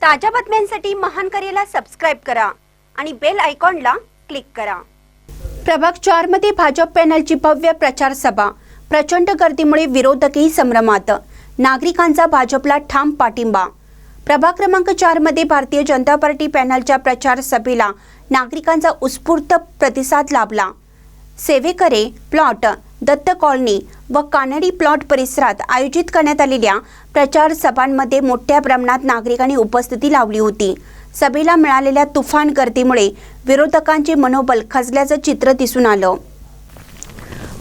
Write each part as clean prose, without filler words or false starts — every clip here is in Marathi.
ताज्या बातम्यांसाठी महान करेला सबस्क्राइब करा आणि बेल आयकॉनला क्लिक करा। प्रभाग 4 मध्ये भाजप पॅनलची भव्य प्रचार सभा। प्रचंड गर्दीमुळे विरोधकही संभ्रमात। नागरिकांचा भाजपला ठाम पाठिंबा। प्रभाग क्रमांक 4 मध्ये भारतीय जनता पार्टी पॅनलच्या प्रचार सभेला नागरिकांचा उत्स्फूर्त प्रतिसाद लाभला। सेवेकरे प्लॉट, दत्त कॉलनी व कानडी प्लॉट परिसरात आयोजित करण्यात आलेल्या प्रचार सभांमध्ये मोठ्या प्रमाणात नागरिकांनी उपस्थिती लावली होती। सभेला मिळालेल्या तुफान गर्दीमुळे विरोधकांचे मनोबल खचल्याचं चित्र दिसून आलं।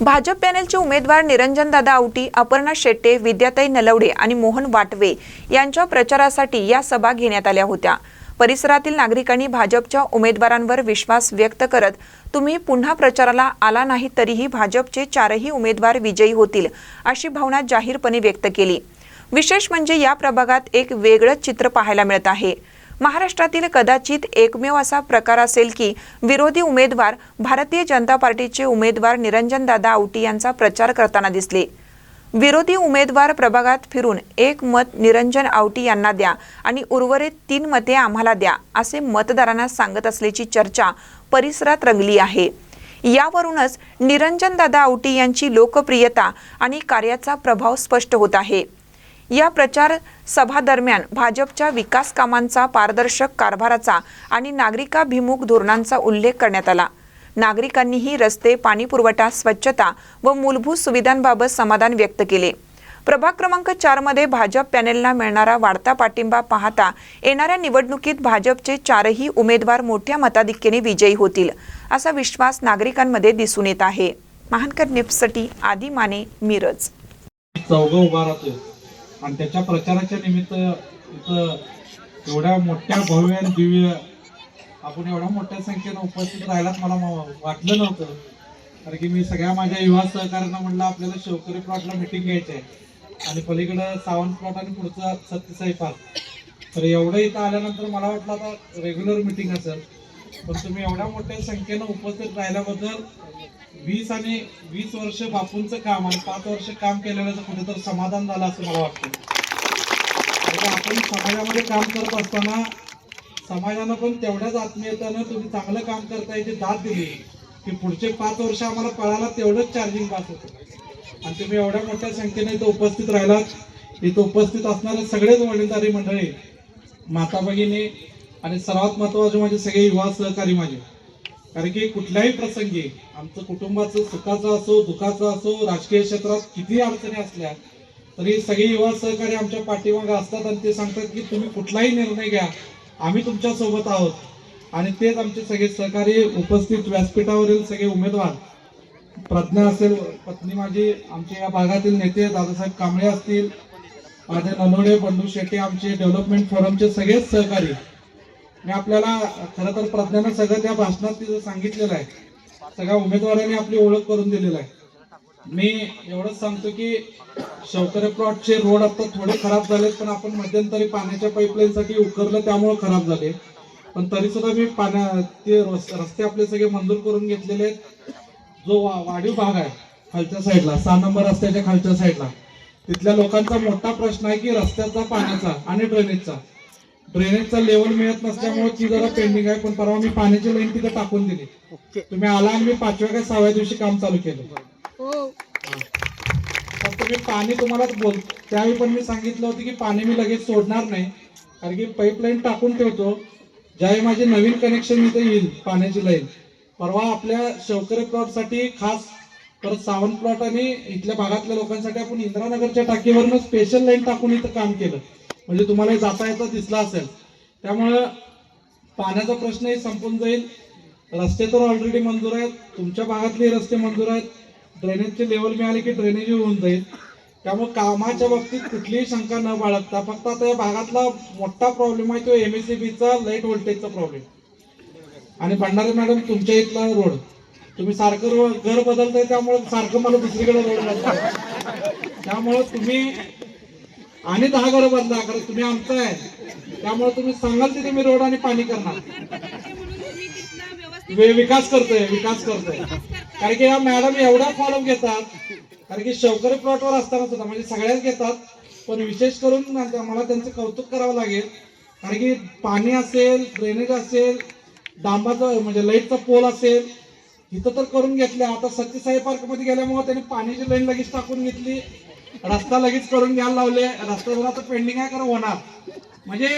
भाजप पॅनलचे उमेदवार निरंजनदादा औटी, अपर्णा शेट्टे, विद्याताई नलवडे आणि मोहन वाटवे यांच्या प्रचारासाठी या सभा घेण्यात आल्या होत्या। परिसरातील नागरिकांनी भाजपच्या उमेदवारांवर विश्वास व्यक्त करत तुम्ही पुन्हा प्रचाराला आला नाही तरीही भाजपचे 4ही उमेदवार विजयी होतील अशी भावना जाहीरपणे व्यक्त केली। विशेष म्हणजे या प्रभागात एक वेगळंच चित्र पाहायला मिळत आहे। महाराष्ट्रातील कदाचित एकमेव असा प्रकार असेल की विरोधी उमेदवार भारतीय जनता पार्टीचे उमेदवार निरंजनदादा औटी यांचा प्रचार करताना दिसले। विरोधी उमेदवार प्रभागात फिरून एक मत निरंजन औटी यांना द्या आणि उर्वरित 3 मते आम्हाला द्या असे मतदारांना सांगत असल्याची चर्चा परिसरात रंगली आहे। यावरूनच निरंजनदादा औटी यांची लोकप्रियता आणि कार्याचा प्रभाव स्पष्ट होत आहे। या प्रचार सभा दरम्यान भाजपच्या विकास कामांचा, पारदर्शक कारभाराचा आणि नागरिकाभिमुख धोरणांचा उल्लेख करण्यात आला। नागरिकांनीही रस्ते, पाणी पुरवठा, स्वच्छता व मूलभूत सुविधांबाबत समाधान व्यक्त केले। प्रभाग क्रमांक 4 मध्ये भाजप पॅनेलला मिळणारा वाढता पाठिंबा पाहता येणाऱ्या निवडणुकीत भाजपचे 4ही उमेदवार मोठ्या मताधिक्याने विजयी होतील असा विश्वास नागरिकांमध्ये दिसून येत आहे। महानकर न्यूजसाठी आदी माने, मिरज। चौघं उभा राहतोय आणि त्याच्या प्रचाराच्या निमित्त इथं एवढ्या मोठ्या भव्य आणि दिव्य आपण एवढ्या मोठ्या संख्येनं उपस्थित राहिलात मला वाटलं नव्हतं। कारण की मी सगळ्या माझ्या युवा सहकार्यांना म्हटलं आपल्याला शेवकरी प्लॉटला मीटिंग घ्यायची आहे आणि पलीकडं सावंत प्लॉट आणि पुढचा सत्यसाई पार्क। तर एवढं इथं आल्यानंतर मला वाटलं आता रेग्युलर मीटिंग असेल, पण तुम्ही एवढ्या मोठ्या संख्येनं उपस्थित राहिल्याबद्दल 20 वर्ष बापूंचं काम आणि 5 वर्ष काम केलेल्याचं कुठेतरी समाधान झालं असं मला वाटतं। आपण समाजामध्ये काम करत असताना समाजानं पण तेवढ्याच आत्मीयतेनं तुम्ही चांगलं काम करताय याची दाद दिली की पुढचे 5 वर्ष आम्हाला पळायला तेवढंच चार्जिंग पास होतं। आणि तुम्ही एवढ्या मोठ्या संख्येने इथं उपस्थित राहिलात। इथं उपस्थित असणारे सगळेच वडीलधारी मंडळी, माता भगिनी आणि सर्वात महत्त्वाचे म्हणजे सगळे युवा सहकारी माझे। कारण की कुठल्याही प्रसंगी आमचं कुटुंबाचं सुखाचं असो, दुःखाचं असो, राजकीय क्षेत्रात किती अडचणी असल्या तरी सगळे युवा सहकारी आमच्या पाठीमागे असतात आणि ते सांगतात की तुम्ही कुठलाही निर्णय घ्या, आम्ही तुमच्या सोबत आहोत। आणि तेच आमचे सगळे सहकारी उपस्थित व्यासपीठावरील सगळे उमेदवार, प्रज्ञा असेल पत्नी माझी, आमचे या भागातील नेते दादासाहेब कांबळे असतील, माझे नलवडे, बंडू शेट्टे, आमचे डेव्हलपमेंट फोरमचे सगळेच सहकारी। मी आपल्याला खरं तर प्रज्ञानं सगळं त्या भाषणात तिथं सांगितलेलं आहे, सगळ्या उमेदवारांनी आपली ओळख करून दिलेली आहे। मी एवढंच सांगतो की शेवकरे प्लॉटचे रोड आता थोडे खराब झालेत, पण आपण मध्यंतरी पाण्याच्या पाईपलाईनसाठी उकरलं त्यामुळे खराब झाले, पण तरी सुद्धा मी ते रस्ते आपले सगळे मंजूर करून घेतलेले आहेत। जो वाढीव भाग आहे खालच्या साईडला, 6 नंबर रस्त्याच्या खालच्या साईडला, तिथल्या लोकांचा मोठा प्रश्न आहे की रस्त्याचा, पाण्याचा आणि ड्रेनेजचा लेवल मिळत नसल्यामुळे ती जरा पेंडिंग आहे। पण परवा मी पाण्याची लाईन तिथे टाकून दिली, तुम्ही आला आणि मी 5व्या का 6व्या दिवशी काम चालू केलं। फक्त मी पाणी तुम्हाला त्यावेळी पण मी सांगितलं होतं की पाणी मी लगेच सोडणार नाही, कारण की पाईपलाईन टाकून ठेवतो, ज्यावेळी माझे नवीन कनेक्शन इथे येईल पाण्याची लाईन। परवा आपल्या शेवकरे प्लॉटसाठी खास, परत सावंत प्लॉट आणि इथल्या भागातल्या लोकांसाठी आपण इंदिरानगरच्या टाकीवरनं स्पेशल लाईन टाकून इथं काम केलं, म्हणजे तुम्हाला जाता येता दिसला असेल। त्यामुळं पाण्याचा प्रश्नही संपून जाईल। रस्ते तर ऑलरेडी मंजूर आहेत, तुमच्या भागातले रस्ते मंजूर आहेत, ड्रेनेजचे लेवल मिळाले की ड्रेनेज होऊन जाईल। त्यामुळे कामाच्या बाबतीत कुठलीही शंका न बाळगता, फक्त आता या भागातला मोठा प्रॉब्लेम आहे तो MSEBचा लाईट व्होल्टेजचा प्रॉब्लेम। आणि भंडारे मॅडम, तुमच्या इथला रोड तुम्ही सारखं घर बदलताय, त्यामुळे सारखं मला दुसरीकडे रोड बदलताय, त्यामुळे तुम्ही आणि 10 घरं बदला, कारण तुम्ही आमचं आहे, त्यामुळे तुम्ही सांगाल तिथे मी रोड आणि पाणी करणार, विकास करतोय। कारण की या मॅडम एवढा फॉलो घेतात, कारण की शेवकरी प्लॉटवर असताना सुद्धा म्हणजे सगळ्याच घेतात, पण विशेष करून मला त्यांचं कौतुक करावं लागेल कारण की पाणी असेल, ड्रेनेज असेल, डांबाचं म्हणजे लाईटचा पोल असेल, इथं तर करून घेतले. आता सत्यसाई पार्क मध्ये गेल्यामुळे त्यांनी पाण्याची लाईन लगेच टाकून घेतली, रस्ता लगेच करून घ्यायला लावले. रस्ता जरा आता पेंडिंग आहे, खरं होणार. म्हणजे